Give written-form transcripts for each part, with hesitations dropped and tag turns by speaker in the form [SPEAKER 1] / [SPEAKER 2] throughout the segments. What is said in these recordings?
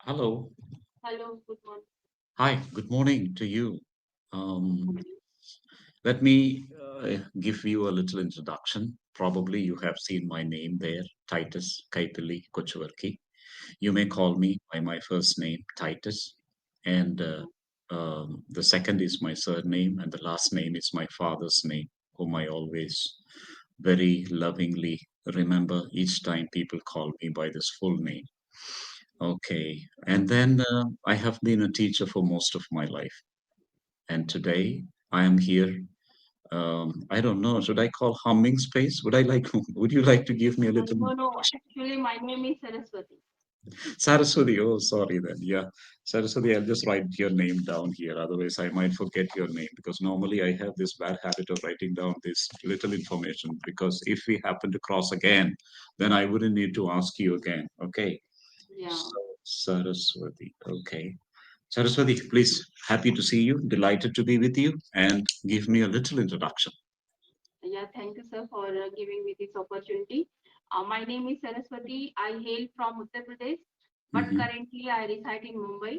[SPEAKER 1] Hello.
[SPEAKER 2] Hello, good morning.
[SPEAKER 1] Hi, good morning to you. Um, Let me give you a little introduction. Probably you have seen my name there, Titus Kaipili Kochuvarki. You may call me by my first name, Titus, and the second is my surname, and the last name is my father's name, whom I always very lovingly remember each time people call me by this full name. Okay, and then I have been a teacher for most of my life, and today I am here. I don't know. Should I call humming space? Would I like? Would you like to give me a little
[SPEAKER 2] No, actually, my name is Saraswati.
[SPEAKER 1] Saraswati? Oh, sorry then. Yeah, Saraswati. I'll just write your name down here. Otherwise, I might forget your name because normally I have this bad habit of writing down this little information. Because if we happen to cross again, then I wouldn't need to ask you again. Okay.
[SPEAKER 2] Yeah,
[SPEAKER 1] So Saraswati. Okay. Saraswati, please, happy to see you, delighted to be with you, and give me a little introduction.
[SPEAKER 2] yeah. Thank you, sir, for giving me this opportunity. My name is Saraswati. I hail from Uttar Pradesh, but
[SPEAKER 1] Hmm.
[SPEAKER 2] currently I reside in Mumbai.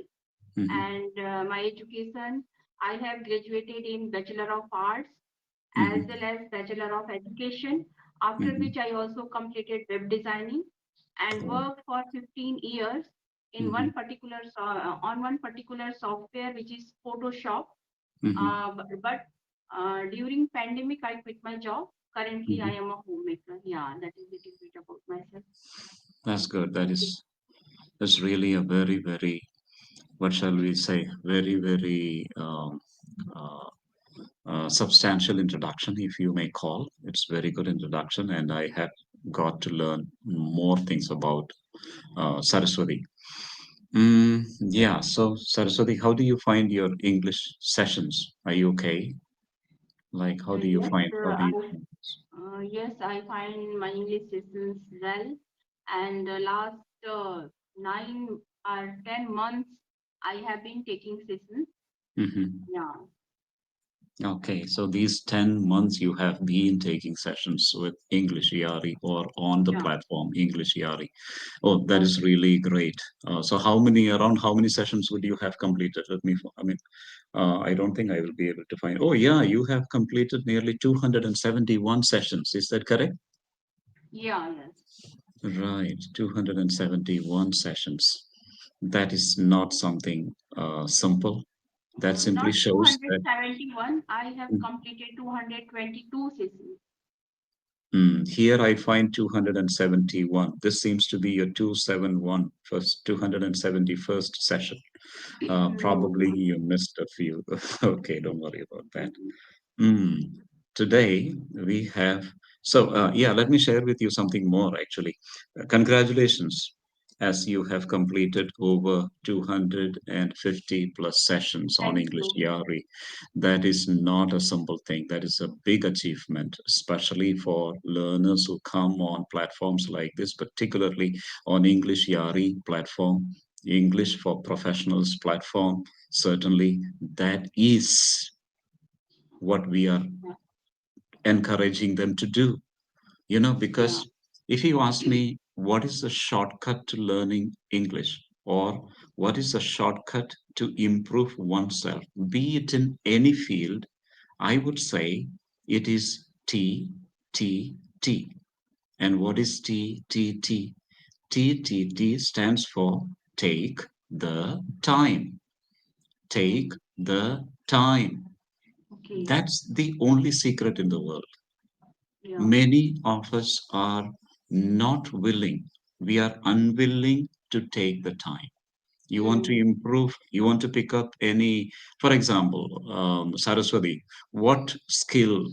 [SPEAKER 1] Hmm.
[SPEAKER 2] And my education, I have graduated in Bachelor of Arts as
[SPEAKER 1] Hmm.
[SPEAKER 2] well as Bachelor of Education. After
[SPEAKER 1] Hmm.
[SPEAKER 2] which I also completed web designing and
[SPEAKER 1] Oh.
[SPEAKER 2] worked for 15 years in
[SPEAKER 1] Hmm.
[SPEAKER 2] on one particular software which is Photoshop.
[SPEAKER 1] Hmm.
[SPEAKER 2] But during pandemic, I quit my job. Currently, I
[SPEAKER 1] Hmm.
[SPEAKER 2] am a homemaker. Yeah, that is little bit about myself.
[SPEAKER 1] That's good. That's really a very, very, what shall we say, very, very uh, substantial introduction, if you may call. It's very good introduction, and I have got to learn more things about Saraswati. Yeah, so Saraswati, how do you find your English sessions? Are you okay? Like, how do you
[SPEAKER 2] Yes,
[SPEAKER 1] find? How do you?
[SPEAKER 2] yes, I find my English lessons well, and last 9 or 10 months, I have been taking sessions.
[SPEAKER 1] Mhm.
[SPEAKER 2] Yeah,
[SPEAKER 1] Okay, so these 10 months you have been taking sessions with EnglishYaari or on the
[SPEAKER 2] yeah.
[SPEAKER 1] platform EnglishYaari. Oh, that is
[SPEAKER 2] Okay.
[SPEAKER 1] really great. So around how many sessions would you have completed? I mean, I don't think I will be able to find. Oh, yeah, you have completed nearly 271 sessions. Is that correct?
[SPEAKER 2] Yeah, yes.
[SPEAKER 1] Right, 271 sessions. That is not something simple. That simply
[SPEAKER 2] Not
[SPEAKER 1] shows that
[SPEAKER 2] 271. I have completed 222 sessions.
[SPEAKER 1] Here I find 271. This seems to be your 271 first 271st session.
[SPEAKER 2] No,
[SPEAKER 1] Probably
[SPEAKER 2] no.
[SPEAKER 1] you missed a few. Okay, don't worry about that. Mm. Today we have, yeah, let me share with you something more actually. Congratulations, as you have completed over 250 plus sessions on
[SPEAKER 2] Thank
[SPEAKER 1] English
[SPEAKER 2] you.
[SPEAKER 1] Yari. That is not a simple thing. That is a big achievement, especially for learners who come on platforms like this, particularly on English Yari platform, English for Professionals platform. Certainly, that is what we are
[SPEAKER 2] Yeah,
[SPEAKER 1] encouraging them to do.
[SPEAKER 2] yeah.
[SPEAKER 1] Because if you ask me, what is the shortcut to learning English, or what is the shortcut to improve oneself, be it in any field, I would say it is T, T, T. And what is T, T, T? T, T, T stands for take the time. Take
[SPEAKER 2] Mm,
[SPEAKER 1] the time.
[SPEAKER 2] okay.
[SPEAKER 1] That's the only secret in the world.
[SPEAKER 2] Yeah.
[SPEAKER 1] Many of us are not willing, we are unwilling to take the time. You want to
[SPEAKER 2] Mm.
[SPEAKER 1] improve, you want to pick up any, for example, Saraswati, what skill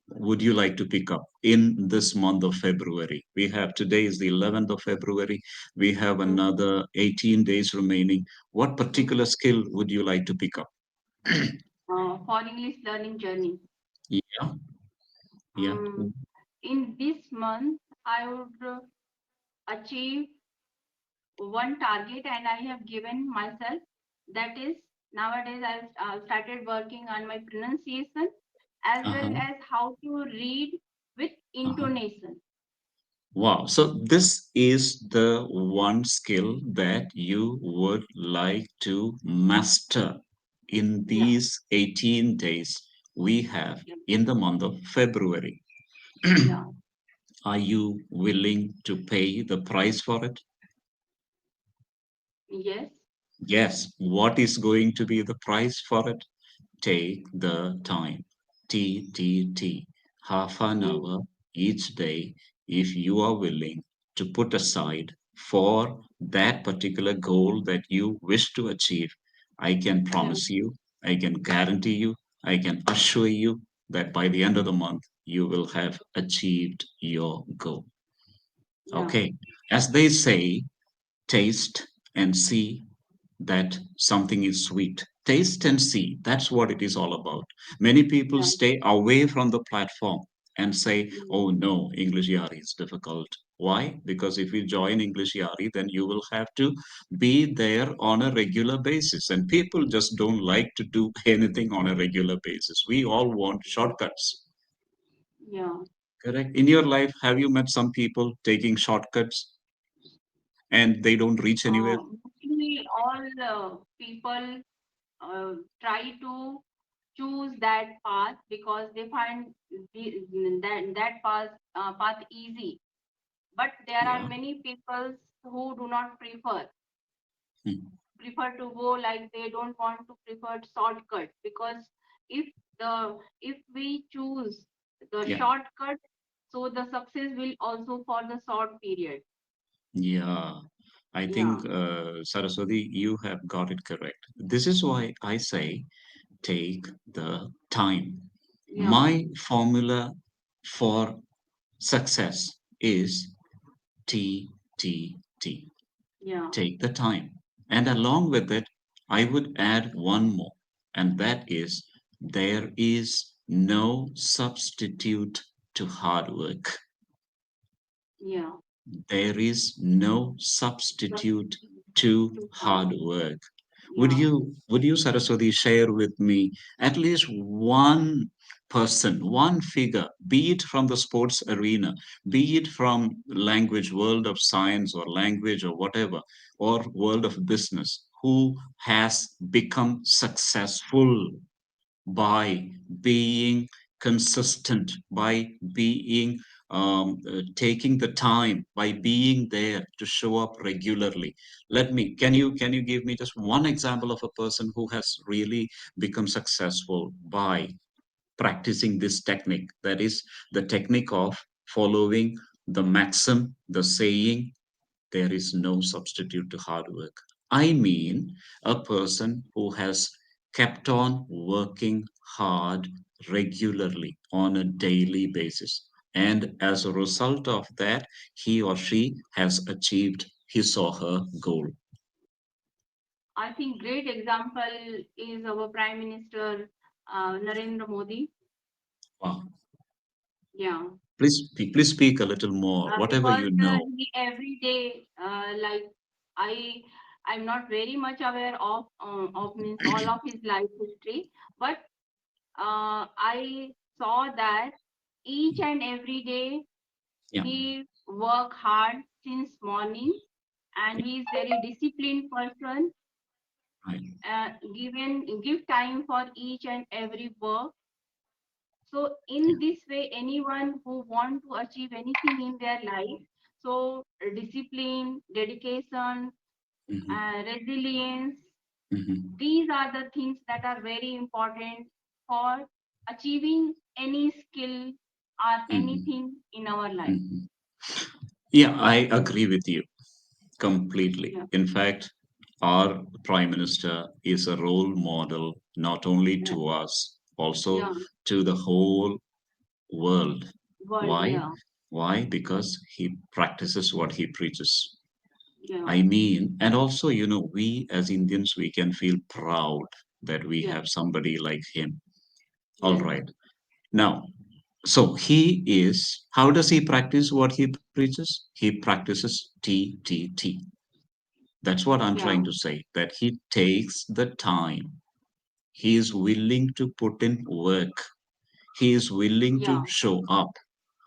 [SPEAKER 1] would you like to pick up in this month of February? We have today is the 11th of February, we have
[SPEAKER 2] Mm-hmm.
[SPEAKER 1] another 18 days remaining. What
[SPEAKER 2] Mm-hmm.
[SPEAKER 1] particular skill would you like to pick up?
[SPEAKER 2] For English learning journey.
[SPEAKER 1] Yeah, yeah.
[SPEAKER 2] Um, in this month, I would achieve one target, and I have given myself. That is, nowadays I've started working on my pronunciation as well
[SPEAKER 1] Uh-huh,
[SPEAKER 2] as how to read with
[SPEAKER 1] uh-huh.
[SPEAKER 2] intonation.
[SPEAKER 1] Wow. So this is the one skill that you would like to master in
[SPEAKER 2] Yeah,
[SPEAKER 1] these 18 days we have
[SPEAKER 2] yeah,
[SPEAKER 1] in the month of February.
[SPEAKER 2] yeah.
[SPEAKER 1] Are you willing to pay the price for it?
[SPEAKER 2] Yes,
[SPEAKER 1] Yes. What is going to be the price for it? Take the time. T. Half an
[SPEAKER 2] mm,
[SPEAKER 1] hour each day if you are willing to put aside for that particular goal that you wish to achieve. I can
[SPEAKER 2] yeah,
[SPEAKER 1] promise you, I can guarantee you, I can assure you that by the end of the month, you will have achieved your goal.
[SPEAKER 2] yeah,
[SPEAKER 1] Okay. As they say, taste and see that something is sweet. Taste and see. That's what it is all about. Many people
[SPEAKER 2] yeah,
[SPEAKER 1] stay away from the platform and say,
[SPEAKER 2] mm,
[SPEAKER 1] oh no, English Yari is difficult. Why? Because if you join English Yari, then you will have to be there on a regular basis. And people just don't like to do anything on a regular basis. We all want shortcuts.
[SPEAKER 2] yeah.
[SPEAKER 1] Correct. In your life, have you met some people taking shortcuts and they don't reach anywhere?
[SPEAKER 2] Mostly all people try to choose that path because they find that path easy. But there are
[SPEAKER 1] Yeah.
[SPEAKER 2] many people who do not
[SPEAKER 1] Hmm.
[SPEAKER 2] prefer to go, like they don't want to prefer shortcut, because if if we choose the
[SPEAKER 1] Yeah.
[SPEAKER 2] shortcut, so the success will also for the short period.
[SPEAKER 1] Yeah, I
[SPEAKER 2] Yeah,
[SPEAKER 1] think, Saraswati, you have got it correct. This is why I say take the time.
[SPEAKER 2] yeah,
[SPEAKER 1] My formula for success is TTT.
[SPEAKER 2] yeah.
[SPEAKER 1] Take the time. And along with it, I would add one more, and that is there is no substitute to hard work.
[SPEAKER 2] Yeah,
[SPEAKER 1] There is no substitute to
[SPEAKER 2] too hard.
[SPEAKER 1] hard work.
[SPEAKER 2] Yeah,
[SPEAKER 1] Would you, Saraswati, share with me at least one person, one figure, be it from the sports arena, be it from language, world of science or language or whatever, or world of business, who has become successful by being consistent, by being taking the time, by being there to show up regularly. Can you give me just one example of a person who has really become successful by practicing this technique? That is the technique of following the maxim, the saying, there is no substitute to hard work. I mean, a person who has kept on working hard regularly on a daily basis. And as a result of that, he or she has achieved his or her goal.
[SPEAKER 2] I think great example is our Prime Minister Narendra Modi.
[SPEAKER 1] Wow.
[SPEAKER 2] Yeah,
[SPEAKER 1] Please speak a little more, whatever
[SPEAKER 2] because
[SPEAKER 1] you know.
[SPEAKER 2] he every day, like I, I'm not very much aware of means all of his life history, but I saw that each and every day
[SPEAKER 1] Yeah,
[SPEAKER 2] he work hard since morning, and
[SPEAKER 1] yeah,
[SPEAKER 2] he is very disciplined person.
[SPEAKER 1] right.
[SPEAKER 2] Give time for each and every work. So
[SPEAKER 1] Yeah.
[SPEAKER 2] in this way, anyone who want to achieve anything in their life, so discipline, dedication,
[SPEAKER 1] Hmm.
[SPEAKER 2] resilience,
[SPEAKER 1] Hmm.
[SPEAKER 2] these are the things that are very important for achieving any skill or
[SPEAKER 1] Hmm.
[SPEAKER 2] anything in our life.
[SPEAKER 1] Hmm. Yeah, I agree with you completely.
[SPEAKER 2] Yeah,
[SPEAKER 1] In fact, our Prime Minister is a role model not only
[SPEAKER 2] yeah,
[SPEAKER 1] to us, also
[SPEAKER 2] yeah,
[SPEAKER 1] to the whole world.
[SPEAKER 2] world,
[SPEAKER 1] Why?
[SPEAKER 2] yeah,
[SPEAKER 1] Why? Because he practices what he preaches.
[SPEAKER 2] yeah,
[SPEAKER 1] I mean, and also, we as Indians, we can feel proud that we
[SPEAKER 2] yeah,
[SPEAKER 1] have somebody like him. All
[SPEAKER 2] yes,
[SPEAKER 1] right. Now, so how does he practice what he preaches? He practices TTT. That's what I'm
[SPEAKER 2] yeah,
[SPEAKER 1] trying to say, that he takes the time. He is willing to put in work. He is willing to
[SPEAKER 2] yeah,
[SPEAKER 1] show up.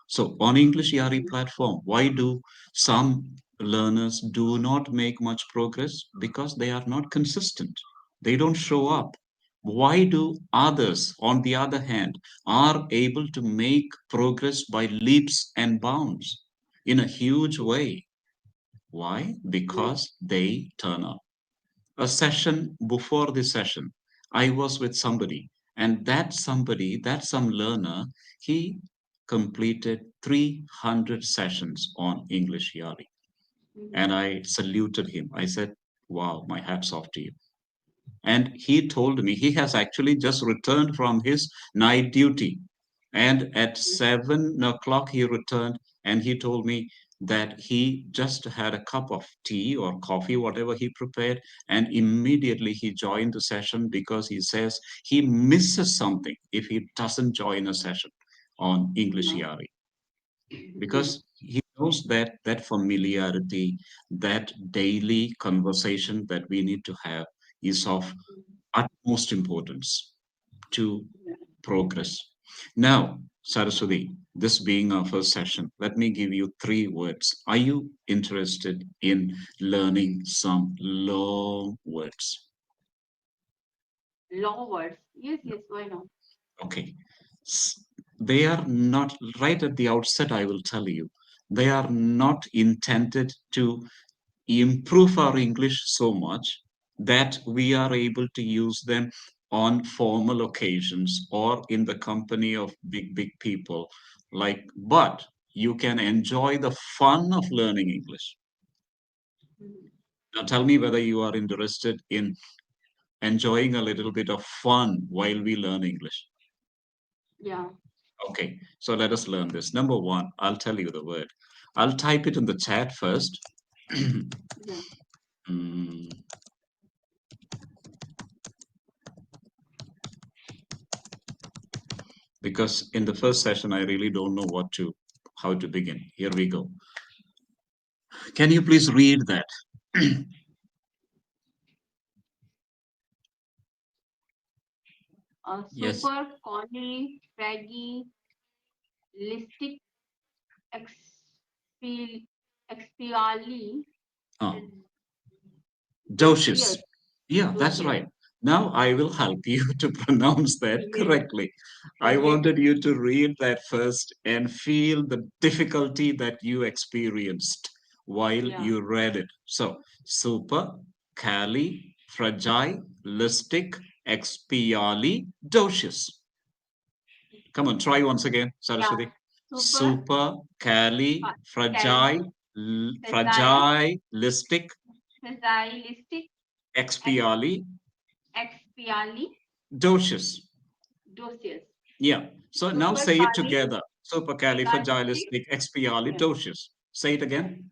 [SPEAKER 1] So on English Yari platform, why do some learners do not make much progress? Because they are not consistent. They don't show up. Why do others, on the other hand, are able to make progress by leaps and bounds in a huge way? Why?
[SPEAKER 2] Yes.
[SPEAKER 1] Because they turn up. A session before the session, I was with somebody, and that some learner, he completed 300 sessions on English Yari. And
[SPEAKER 2] Mhm.
[SPEAKER 1] I saluted him. I said, wow, my hat's off to you. And he told me he has actually just returned from his night duty. And at 7 o'clock, he returned and he told me that he just had a cup of tea or coffee, whatever he prepared. And immediately he joined the session because he says he misses something if he doesn't join a session on English
[SPEAKER 2] Yeah.
[SPEAKER 1] Yari,
[SPEAKER 2] Yes.
[SPEAKER 1] because he knows that that familiarity, that daily conversation that we need to have is of utmost importance to
[SPEAKER 2] Yeah.
[SPEAKER 1] progress. Now, Saraswati, this being our first session, let me give you three words. Are you interested in learning some long words?
[SPEAKER 2] Long words. Yes, yes, why not?
[SPEAKER 1] Okay. They are not, right at the outset, I will tell you, they are not intended to improve our English so much that we are able to use them on formal occasions or in the company of big people. Like, but you can enjoy the fun of learning English.
[SPEAKER 2] Mhm.
[SPEAKER 1] Now, tell me whether you are interested in enjoying a little bit of fun while we learn English.
[SPEAKER 2] Yeah.
[SPEAKER 1] Okay, so let us learn this. Number one, I'll tell you the word. I'll type it in the chat first.
[SPEAKER 2] Yeah.
[SPEAKER 1] Mm, because in the first session I really don't know what to how to begin. Here we go. Can you please read that? Yes.
[SPEAKER 2] Super collie, fraggy, listic, expi, expiali,
[SPEAKER 1] Ah,
[SPEAKER 2] dosius,
[SPEAKER 1] docious. Yeah, that's
[SPEAKER 2] dosius.
[SPEAKER 1] right. Now I will help you to pronounce that
[SPEAKER 2] Yes.
[SPEAKER 1] correctly. I
[SPEAKER 2] Yes.
[SPEAKER 1] wanted you to read that first and feel the difficulty that you experienced while
[SPEAKER 2] Yeah.
[SPEAKER 1] you read it. So, super, cali, fragilistic, expiali, docious. Come on, try once again,
[SPEAKER 2] Yeah.
[SPEAKER 1] Saraswati.
[SPEAKER 2] Super,
[SPEAKER 1] Super, cali,
[SPEAKER 2] cali, fragile,
[SPEAKER 1] fragilistic,
[SPEAKER 2] fragilistic, ex,
[SPEAKER 1] expiali,
[SPEAKER 2] expiali,
[SPEAKER 1] docious.
[SPEAKER 2] dosius.
[SPEAKER 1] Yeah. So now
[SPEAKER 2] Super
[SPEAKER 1] say it
[SPEAKER 2] kali,
[SPEAKER 1] together.
[SPEAKER 2] fragalistic, yeah.
[SPEAKER 1] Supercalifragilisticexpialidocious. Say it again.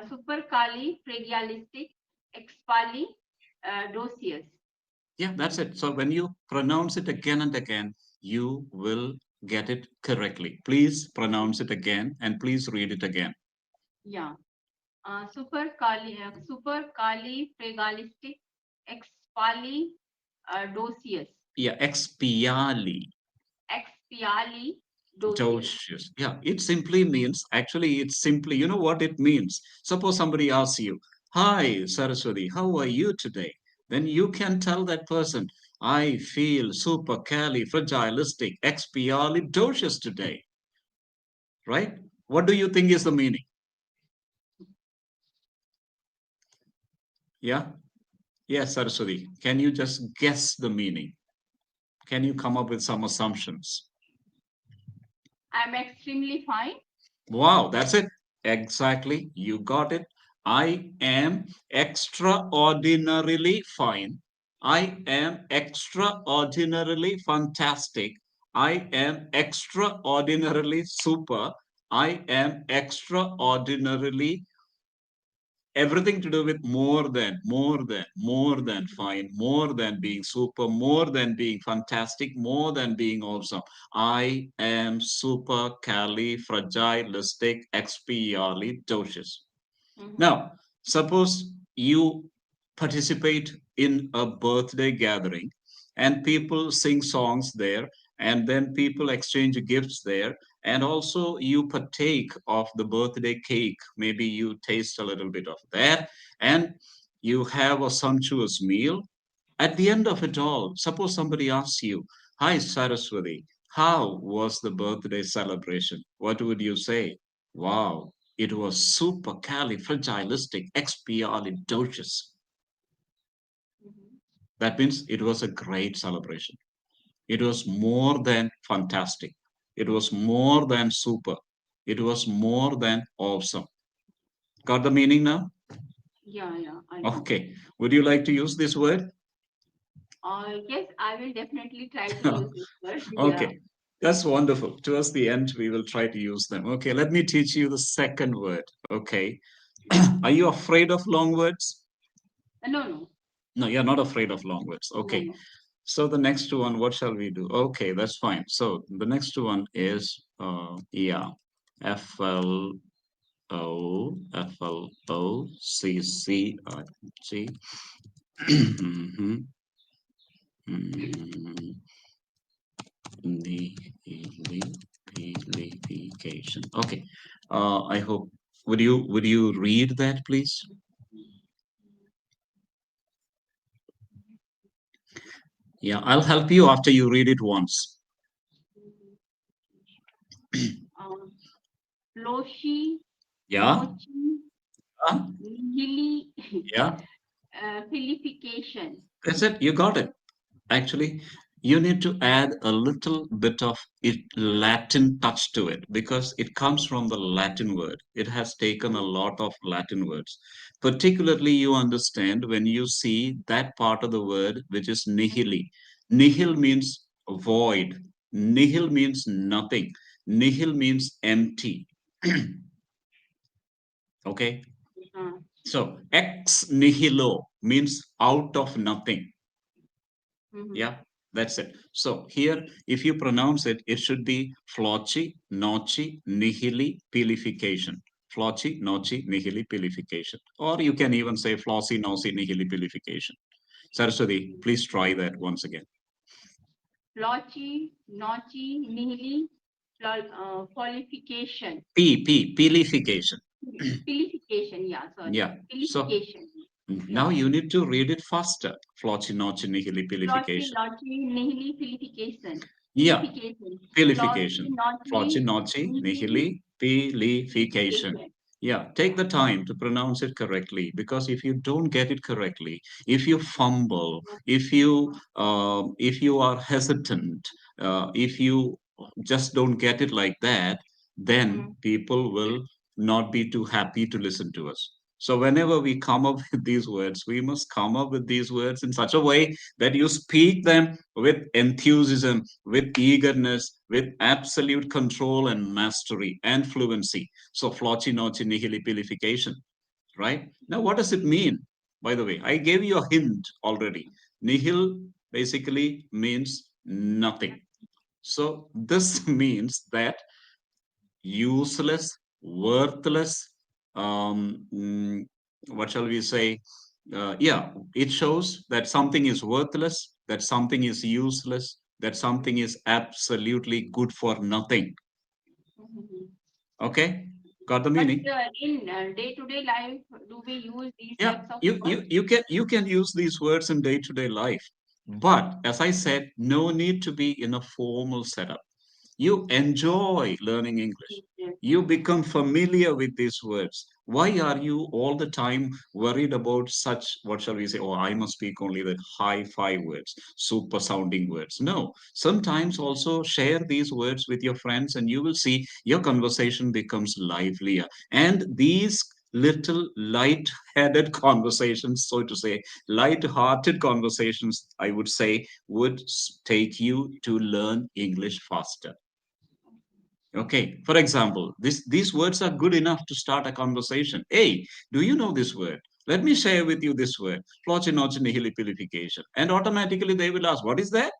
[SPEAKER 2] Super kali, fragalistic, expali, dosius.
[SPEAKER 1] Yeah, that's it. So when you pronounce it again and again, you will get it correctly. Please pronounce it again and please read it again.
[SPEAKER 2] Yeah. Super kali, fragalistic, expali, dosius.
[SPEAKER 1] Yeah, expiali.
[SPEAKER 2] Expiali, dosius.
[SPEAKER 1] Docious. Yeah, it simply means, actually, it's simply, you know what it means? Suppose somebody asks you, hi, Saraswati, how are you today? Then you can tell that person, I feel supercalifragilisticexpialidocious today, right? What do you think is the meaning? Yeah? Yes, Saraswati. Can you just guess the meaning? Can you come up with some assumptions?
[SPEAKER 2] I'm extremely fine.
[SPEAKER 1] Wow, that's it. Exactly. You got it. I am extraordinarily fine. I am extraordinarily fantastic. I am extraordinarily super. I am extraordinarily everything to do with more than fine, more than being super, more than being fantastic, more than being awesome. I am super califragilistic expialidocious.
[SPEAKER 2] Mhm.
[SPEAKER 1] Now, suppose you participate in a birthday gathering and people sing songs there and then people exchange gifts there, and also you partake of the birthday cake. Maybe you taste a little bit of that, and you have a sumptuous meal. At the end of it all, suppose somebody asks you, "Hi, Saraswati, how was the birthday celebration?" What would you say? "Wow, it was supercalifragilisticexpialidocious."
[SPEAKER 2] Mhm.
[SPEAKER 1] That means it was a great celebration. It was more than fantastic. It was more than super. It was more than awesome. Got the meaning now?
[SPEAKER 2] Yeah, yeah, I know.
[SPEAKER 1] Okay. Would you like to use this word?
[SPEAKER 2] Yes, I will definitely try to use this word. Yeah.
[SPEAKER 1] Okay. That's wonderful. Towards the end, we will try to use them. Okay. Let me teach you the second word. Okay. Are you afraid of long words?
[SPEAKER 2] No, no,
[SPEAKER 1] No, you're not afraid of long words.
[SPEAKER 2] no,
[SPEAKER 1] Okay.
[SPEAKER 2] no.
[SPEAKER 1] So the next one, what shall we do? Okay, that's fine. So the next one is yeah, F L OFLOCCIG. Mhm, mm, Nihilification. Okay. I hope would you read that, please? Yeah, I'll help you after you read it once.
[SPEAKER 2] Um, Loshi,
[SPEAKER 1] Yeah.
[SPEAKER 2] Nochi,
[SPEAKER 1] Huh?
[SPEAKER 2] Nihili,
[SPEAKER 1] Yeah.
[SPEAKER 2] Filification.
[SPEAKER 1] That's it. You got it. Actually, you need to add a little bit of it Latin touch to it because it comes from the Latin word. It has taken a lot of Latin words. Particularly, you understand when you see that part of the word which is nihili. Nihil means void. Nihil means nothing. Nihil means empty. Okay.
[SPEAKER 2] Uh,
[SPEAKER 1] So ex nihilo means out of nothing.
[SPEAKER 2] mhm,
[SPEAKER 1] Yeah, that's it. So here, if you pronounce it, it should be floci, noci, nihili, pilification. Floci, noci, nihili, pilification. Or you can even say floci, noci, nihili, pilification. Saraswati, please try that once again.
[SPEAKER 2] Lochi, Nochi, Nihili, Qualification.
[SPEAKER 1] Pilification.
[SPEAKER 2] Pilification, yeah, sorry.
[SPEAKER 1] Yeah. So
[SPEAKER 2] Pilification.
[SPEAKER 1] now
[SPEAKER 2] Yeah.
[SPEAKER 1] you need to read it faster. Floci, noci, nihili,
[SPEAKER 2] Lochi,
[SPEAKER 1] pilification.
[SPEAKER 2] Lochi, Nihili, Pilification.
[SPEAKER 1] Yeah,
[SPEAKER 2] Pilification. Lochi,
[SPEAKER 1] pilification.
[SPEAKER 2] Nochi,
[SPEAKER 1] Flocinoci,
[SPEAKER 2] Nihili,
[SPEAKER 1] nihili, pilification.
[SPEAKER 2] Pilification.
[SPEAKER 1] Yeah, take the time to pronounce it correctly because if you don't get it correctly, if you fumble, if you are hesitant, if you just don't get it like that, then
[SPEAKER 2] Mm,
[SPEAKER 1] people will not be too happy to listen to us. So whenever we come up with these words, we must come up with these words in such a way that you speak them with enthusiasm, with eagerness, with absolute control and mastery and fluency. So, floci noci nihili pilification, right? Now, what does it mean? By the way, I gave you a hint already. Nihil basically means nothing. So, this means that useless, worthless, what shall we say? Yeah, it shows that something is worthless, that something is useless, that something is absolutely good for nothing.
[SPEAKER 2] mhm.
[SPEAKER 1] Okay, got the
[SPEAKER 2] But
[SPEAKER 1] meaning?
[SPEAKER 2] in day-to-day life, do we use these
[SPEAKER 1] Yeah,
[SPEAKER 2] types of
[SPEAKER 1] you
[SPEAKER 2] words?
[SPEAKER 1] you you can use these words in day-to-day life, but as I said, no need to be in a formal setup. You enjoy learning English.
[SPEAKER 2] Yes.
[SPEAKER 1] You become familiar with these words. Why are you all the time worried about such, what shall we say? Oh, I must speak only the high five words, super sounding words. No, sometimes also share these words with your friends, and you will see your conversation becomes livelier. And these little light-headed conversations, so to say, light-hearted conversations, I would say, would take you to learn English faster. Okay, for example, these words are good enough to start a conversation. Hey, do you know this word? Let me share with you this word, floccinaucinihilipilification. And automatically they will ask, what is that?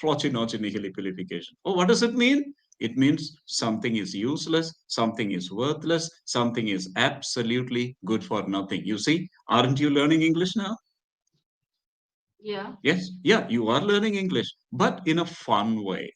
[SPEAKER 1] Floccinaucinihilipilification. Oh, what does it mean? It means something is useless, something is worthless, something is absolutely good for nothing. You see, aren't you learning English now?
[SPEAKER 2] Yeah.
[SPEAKER 1] Yes, yeah, you are learning English, but in a fun way.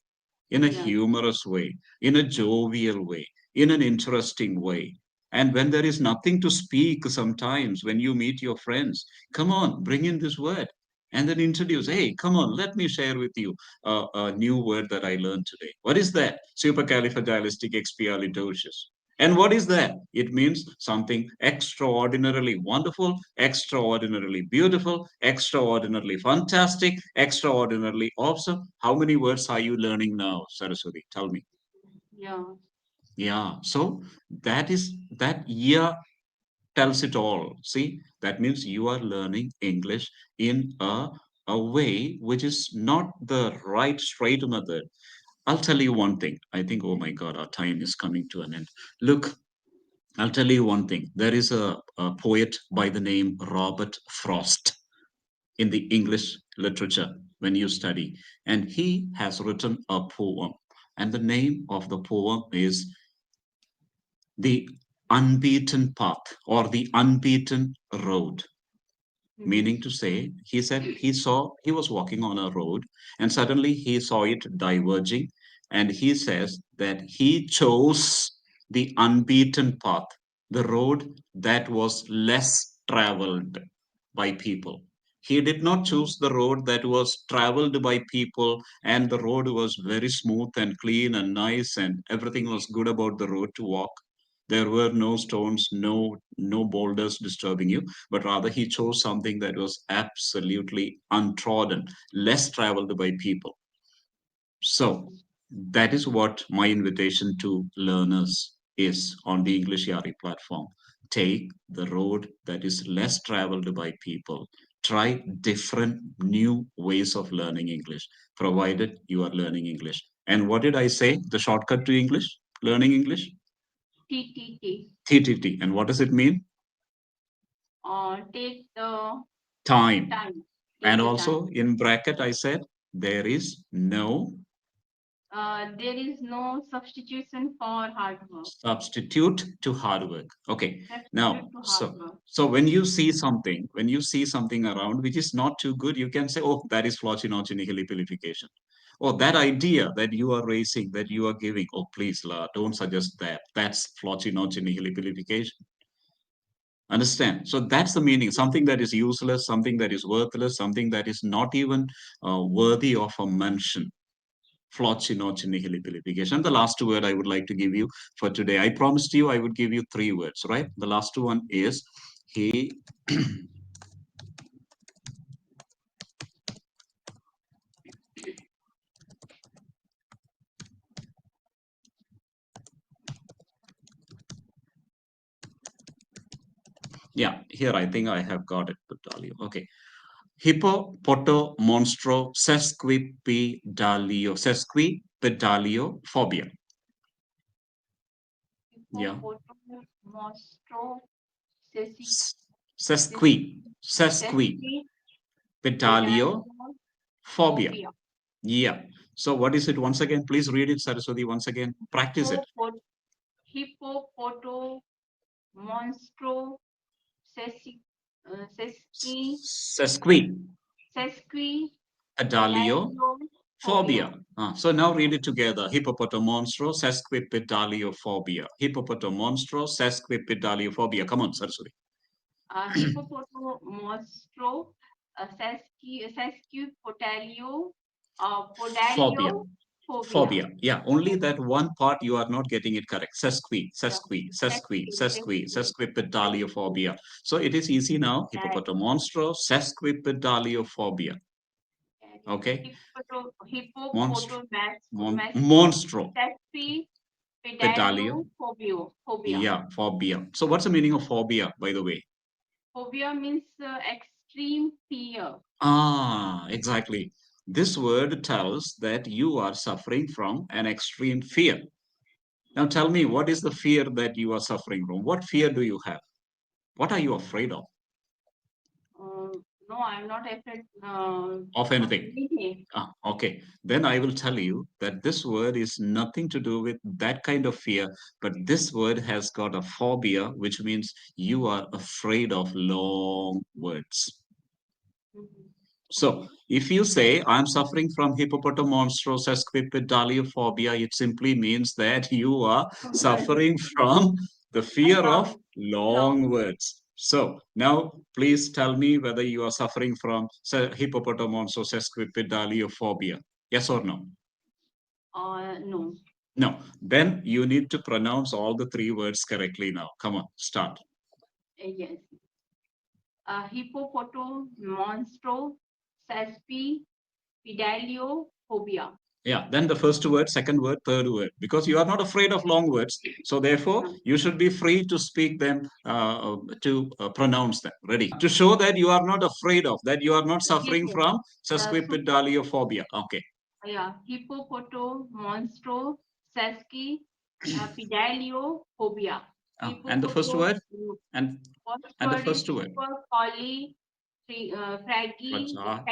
[SPEAKER 1] in a
[SPEAKER 2] Yeah.
[SPEAKER 1] humorous way, in a jovial way, in an interesting way. And when there is nothing to speak, sometimes when you meet your friends, come on, bring in this word and then introduce. Hey, come on, let me share with you a new word that I learned today. What is that? Supercalifragilisticexpialidocious. And what is that? It means something extraordinarily wonderful, extraordinarily beautiful, extraordinarily fantastic, extraordinarily awesome. How many words are you learning now, Saraswati? Tell me.
[SPEAKER 2] Yeah.
[SPEAKER 1] Yeah. So that year tells it all. See, that means you are learning English in a way which is not the right straight method. I'll tell you one thing. I think, oh my God, our time is coming to an end. Look, I'll tell you one thing. There is a poet by the name Robert Frost in the English literature when you study, and he has written a poem. And the name of the poem is The Unbeaten Path or The Unbeaten Road.
[SPEAKER 2] Mm-hmm.
[SPEAKER 1] Meaning to say, he said he was walking on a road and suddenly he saw it diverging. And he says that he chose the unbeaten path, the road that was less traveled by people. He did not choose the road that was traveled by people, and the road was very smooth and clean and nice, and everything was good about the road to walk. There were no stones, no boulders disturbing you, but rather he chose something that was absolutely untrodden, less traveled by people. So that is what my invitation to learners is on the EnglishYaari platform. Take the road that is less traveled by people. Try different new ways of learning English, provided you are learning English. And what did I say? The shortcut to English, learning English?
[SPEAKER 2] TTT.
[SPEAKER 1] TTT. And what does it mean?
[SPEAKER 2] Take the
[SPEAKER 1] Time.
[SPEAKER 2] time.
[SPEAKER 1] And
[SPEAKER 2] Take the time.
[SPEAKER 1] also in bracket, I said there is no
[SPEAKER 2] There is no substitution for hard work.
[SPEAKER 1] substitute to hard work. Okay. Now,
[SPEAKER 2] Substitute to hard
[SPEAKER 1] so
[SPEAKER 2] work.
[SPEAKER 1] so when you see something around which is not too good, you can say, oh, that is flochinochinihilipilification. Or that idea that you are raising, that you are giving, oh, please, la, don't suggest that. That's flochinochinihilipilification. Understand? So that's the meaning. Something that is useless, something that is worthless, something that is not even worthy of a mention. Flochinochinihilipilification. And the last word I would like to give you for today. I promised you I would give you three words, right? The last one is he. Yeah, here I think I have got it, Dalio. Okay. Hippopoto monstro sesquipedalio phobia. Yeah.
[SPEAKER 2] Hippopotamonstro sesi
[SPEAKER 1] S-
[SPEAKER 2] sesi
[SPEAKER 1] Sesquipedalio
[SPEAKER 2] sesqui pedalio
[SPEAKER 1] phobia.
[SPEAKER 2] phobia.
[SPEAKER 1] Yeah. So what is it once again? Please read it, Saraswati, once again. Practice it.
[SPEAKER 2] Hippopot hippopotamonstro sesi sesqui sesqui
[SPEAKER 1] Sesquipedalio
[SPEAKER 2] pedalio phobia.
[SPEAKER 1] phobia. So now read it together. Hippopotamonstro sesquipedaliophobia. Hippopotamonstro sesquipedaliophobia. Come on, Saraswati.
[SPEAKER 2] Hippopotamonstro sesquipotalio
[SPEAKER 1] Phobia.
[SPEAKER 2] podalio phobia.
[SPEAKER 1] Phobia. Yeah, only that one part you are not getting it correct.
[SPEAKER 2] Yeah. Sesqui, sesqui, sesqui,
[SPEAKER 1] Sesquipedaliophobia. So it is easy now.
[SPEAKER 2] pedalio.
[SPEAKER 1] Hippopotamonstro sesquipedaliophobia. Okay. Monstro.
[SPEAKER 2] Hippopotamonstro
[SPEAKER 1] Monstro.
[SPEAKER 2] sesqui
[SPEAKER 1] Pedalio.
[SPEAKER 2] pedalio phobia.
[SPEAKER 1] Yeah, phobia. So what's the meaning of phobia, by the way?
[SPEAKER 2] Phobia means extreme fear.
[SPEAKER 1] Exactly. This word tells that you are suffering from an extreme fear. Now tell me, what is the fear that you are suffering from? What fear do you have? What are you afraid
[SPEAKER 2] No, I'm not afraid
[SPEAKER 1] of
[SPEAKER 2] of
[SPEAKER 1] anything?
[SPEAKER 2] anything.
[SPEAKER 1] Okay. Then I will tell you that this word is nothing to do with that kind of fear, but this word has got a phobia, which means you are afraid of long words.
[SPEAKER 2] Mhm.
[SPEAKER 1] So if you say I'm suffering from hippopotamonstrosis, it simply means that you are
[SPEAKER 2] Sorry.
[SPEAKER 1] suffering from the fear of
[SPEAKER 2] Long,
[SPEAKER 1] long
[SPEAKER 2] long.
[SPEAKER 1] words. So now please tell me whether you are suffering from hippopotamonstrosis. Yes or no?
[SPEAKER 2] No.
[SPEAKER 1] No. Then you need to pronounce all the three words correctly now. Come on, start.
[SPEAKER 2] Yes. Hippopoto, monstro, sespi, pedalio, phobia.
[SPEAKER 1] Yeah, then the first word, second word, third word, because you are not afraid of long words. So therefore,
[SPEAKER 2] Yeah.
[SPEAKER 1] you should be free to speak them, to pronounce them. Ready? To show that you are not afraid of, that you are not
[SPEAKER 2] Yes,
[SPEAKER 1] suffering
[SPEAKER 2] yes.
[SPEAKER 1] from
[SPEAKER 2] So,
[SPEAKER 1] sesquipedaliophobia. Okay.
[SPEAKER 2] yeah, hippopoto, monstro, seski, pedalio, phobia.
[SPEAKER 1] And the first
[SPEAKER 2] Hippopoto,
[SPEAKER 1] word, and
[SPEAKER 2] first
[SPEAKER 1] the
[SPEAKER 2] word is
[SPEAKER 1] first word,
[SPEAKER 2] super, collie,
[SPEAKER 1] fragile,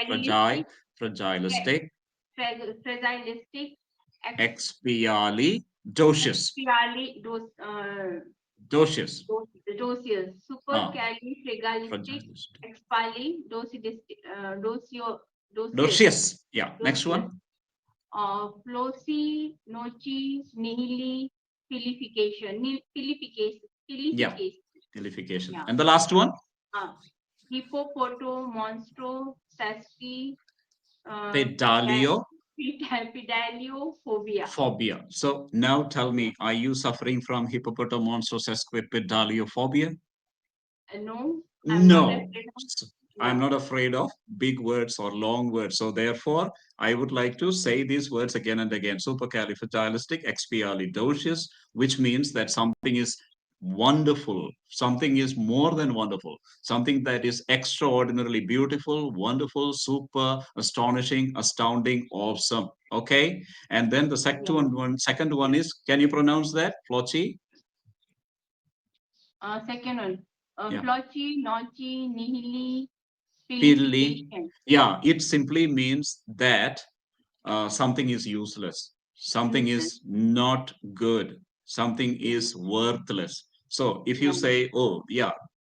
[SPEAKER 1] fragile,
[SPEAKER 2] fragilistic,
[SPEAKER 1] fragilistic,
[SPEAKER 2] fragilistic,
[SPEAKER 1] expiali, docious,
[SPEAKER 2] expiali,
[SPEAKER 1] docious,
[SPEAKER 2] dosius,
[SPEAKER 1] ah,
[SPEAKER 2] supercalifragilistic,
[SPEAKER 1] fragilistic,
[SPEAKER 2] dosius,
[SPEAKER 1] docious. Yeah. Next
[SPEAKER 2] dosius,
[SPEAKER 1] one.
[SPEAKER 2] flosi, noci, nihili,
[SPEAKER 1] Yeah.
[SPEAKER 2] filification,
[SPEAKER 1] Nullification.
[SPEAKER 2] yeah.
[SPEAKER 1] And the last one?
[SPEAKER 2] Uh, hippopoto, monstro, saski,
[SPEAKER 1] Pedalio
[SPEAKER 2] pedalio, phobia.
[SPEAKER 1] phobia. So now tell
[SPEAKER 2] Yeah.
[SPEAKER 1] me, are you suffering from hippopotamonstrosis?
[SPEAKER 2] No, I'm not
[SPEAKER 1] No,
[SPEAKER 2] afraid of.
[SPEAKER 1] I'm
[SPEAKER 2] Yeah.
[SPEAKER 1] not afraid of big words or long words. So therefore, I would like to say these words again and again. Supercalifragilisticexpialidocious, which means that something is wonderful, something is more than wonderful, something that is extraordinarily beautiful, wonderful, super, astonishing, astounding, awesome. Okay, and then the
[SPEAKER 2] Yeah.
[SPEAKER 1] second one is, can you pronounce that? Flochi?
[SPEAKER 2] Second one,
[SPEAKER 1] Yeah.
[SPEAKER 2] flochi, nochi, nihili,
[SPEAKER 1] Pilli.
[SPEAKER 2] filification.
[SPEAKER 1] Yeah, it simply means that something is useless, something
[SPEAKER 2] Useless.
[SPEAKER 1] is not good, something
[SPEAKER 2] Yeah.
[SPEAKER 1] is worthless. So if you
[SPEAKER 2] Yeah.
[SPEAKER 1] say, oh, yeah,